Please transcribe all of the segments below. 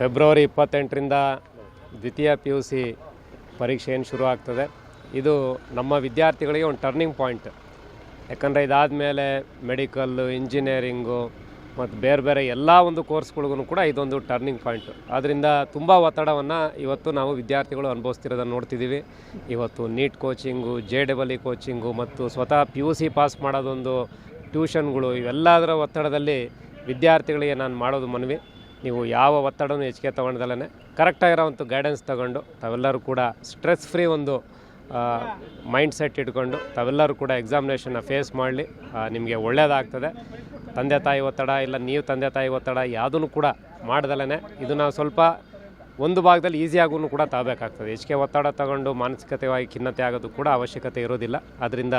February 28ರಿಂದ ದ್ವಿತೀಯ PUC ಪರೀಕ್ಷೆ ಏನು ಶುರು ಆಗ್ತದೆ. ಇದು ನಮ್ಮ ವಿದ್ಯಾರ್ಥಿಗಳಿಗೆ ಒಂದು ಟರ್ನಿಂಗ್ ಪಾಯಿಂಟ್. ಯಾಕಂದರೆ ಇದಾದಮೇಲೆ ಮೆಡಿಕಲ್ಲು, ಇಂಜಿನಿಯರಿಂಗು ಮತ್ತು ಬೇರೆ ಬೇರೆ ಎಲ್ಲ ಒಂದು ಕೋರ್ಸ್ಗಳಿಗೂ ಕೂಡ ಇದೊಂದು ಟರ್ನಿಂಗ್ ಪಾಯಿಂಟು. ಆದ್ದರಿಂದ ತುಂಬ ಒತ್ತಡವನ್ನು ಇವತ್ತು ನಾವು ವಿದ್ಯಾರ್ಥಿಗಳು ಅನುಭವಿಸ್ತಿರೋದನ್ನು ನೋಡ್ತಿದ್ದೀವಿ. ಇವತ್ತು ನೀಟ್ ಕೋಚಿಂಗು, JEE ಕೋಚಿಂಗು ಮತ್ತು ಸ್ವತಃ PUC ಪಾಸ್ ಮಾಡೋದೊಂದು ಟ್ಯೂಷನ್ಗಳು, ಇವೆಲ್ಲದರ ಒತ್ತಡದಲ್ಲಿ ವಿದ್ಯಾರ್ಥಿಗಳಿಗೆ ನಾನು ಮಾಡೋದು ಮನವಿ, ನೀವು ಯಾವ ಒತ್ತಡನೂ ಹೆಚ್ಚಿಗೆ ತೊಗೊಂಡಲ್ಲೇ ಕರೆಕ್ಟಾಗಿರೋವಂಥ ಗೈಡೆನ್ಸ್ ತಗೊಂಡು ತಾವೆಲ್ಲರೂ ಕೂಡ ಸ್ಟ್ರೆಸ್ ಫ್ರೀ ಒಂದು ಮೈಂಡ್ ಸೆಟ್ ಇಟ್ಕೊಂಡು ತಾವೆಲ್ಲರೂ ಕೂಡ ಎಕ್ಸಾಮಿನೇಷನ್ನ ಫೇಸ್ ಮಾಡಲಿ. ನಿಮಗೆ ಒಳ್ಳೆಯದಾಗ್ತದೆ. ತಂದೆ ತಾಯಿ ಒತ್ತಡ ಇಲ್ಲ ನೀವು ತಂದೆ ತಾಯಿ ಒತ್ತಡ ಯಾವುದೂ ಕೂಡ ಮಾಡ್ದಲೇ ಇದು ನಾವು ಸ್ವಲ್ಪ ಒಂದು ಭಾಗದಲ್ಲಿ ಈಸಿಯಾಗೂ ಕೂಡ ತಗೋಬೇಕಾಗ್ತದೆ. ಹೆಚ್ಚಿಗೆ ಒತ್ತಡ ತಗೊಂಡು ಮಾನಸಿಕತೆಯಾಗಿ ಖಿನ್ನತೆ ಆಗೋದು ಕೂಡ ಅವಶ್ಯಕತೆ ಇರೋದಿಲ್ಲ. ಆದ್ದರಿಂದ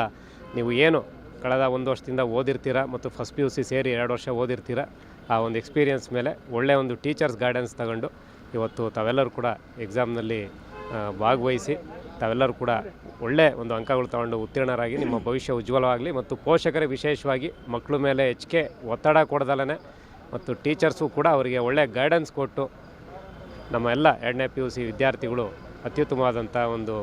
ನೀವು ಏನು ಕಳೆದ 1 ವರ್ಷದಿಂದ ಓದಿರ್ತೀರ ಮತ್ತು ಫಸ್ಟ್ PUC ಸೇರಿ 2 ವರ್ಷ ಓದಿರ್ತೀರ, ಆ ಒಂದು ಎಕ್ಸ್ಪೀರಿಯನ್ಸ್ ಮೇಲೆ ಒಳ್ಳೆಯ ಒಂದು ಟೀಚರ್ಸ್ ಗೈಡೆನ್ಸ್ ತಗೊಂಡು ಇವತ್ತು ತಾವೆಲ್ಲರೂ ಕೂಡ ಎಕ್ಸಾಮ್ನಲ್ಲಿ ಭಾಗವಹಿಸಿ ತಾವೆಲ್ಲರೂ ಕೂಡ ಒಳ್ಳೆಯ ಒಂದು ಅಂಕಗಳು ತಗೊಂಡು ಉತ್ತೀರ್ಣರಾಗಿ ನಿಮ್ಮ ಭವಿಷ್ಯ ಉಜ್ವಲವಾಗಲಿ. ಮತ್ತು ಪೋಷಕರಿಗೆ ವಿಶೇಷವಾಗಿ ಮಕ್ಕಳ ಮೇಲೆ ಹೆಚ್ಚಿಗೆ ಒತ್ತಡ ಕೊಡದಲ್ಲೇ ಮತ್ತು ಟೀಚರ್ಸು ಕೂಡ ಅವರಿಗೆ ಒಳ್ಳೆಯ ಗೈಡೆನ್ಸ್ ಕೊಟ್ಟು ನಮ್ಮ ಎಲ್ಲ 2ನೇ PUC ವಿದ್ಯಾರ್ಥಿಗಳು ಅತ್ಯುತ್ತಮವಾದಂಥ ಒಂದು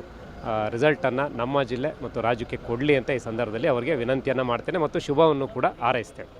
ರಿಸಲ್ಟನ್ನು ನಮ್ಮ ಜಿಲ್ಲೆ ಮತ್ತು ರಾಜ್ಯಕ್ಕೆ ಕೊಡಲಿ ಅಂತ ಈ ಸಂದರ್ಭದಲ್ಲಿ ಅವರಿಗೆ ವಿನಂತಿಯನ್ನು ಮಾಡ್ತೇನೆ ಮತ್ತು ಶುಭವನ್ನು ಕೂಡ ಹಾರೈಸ್ತೇನೆ.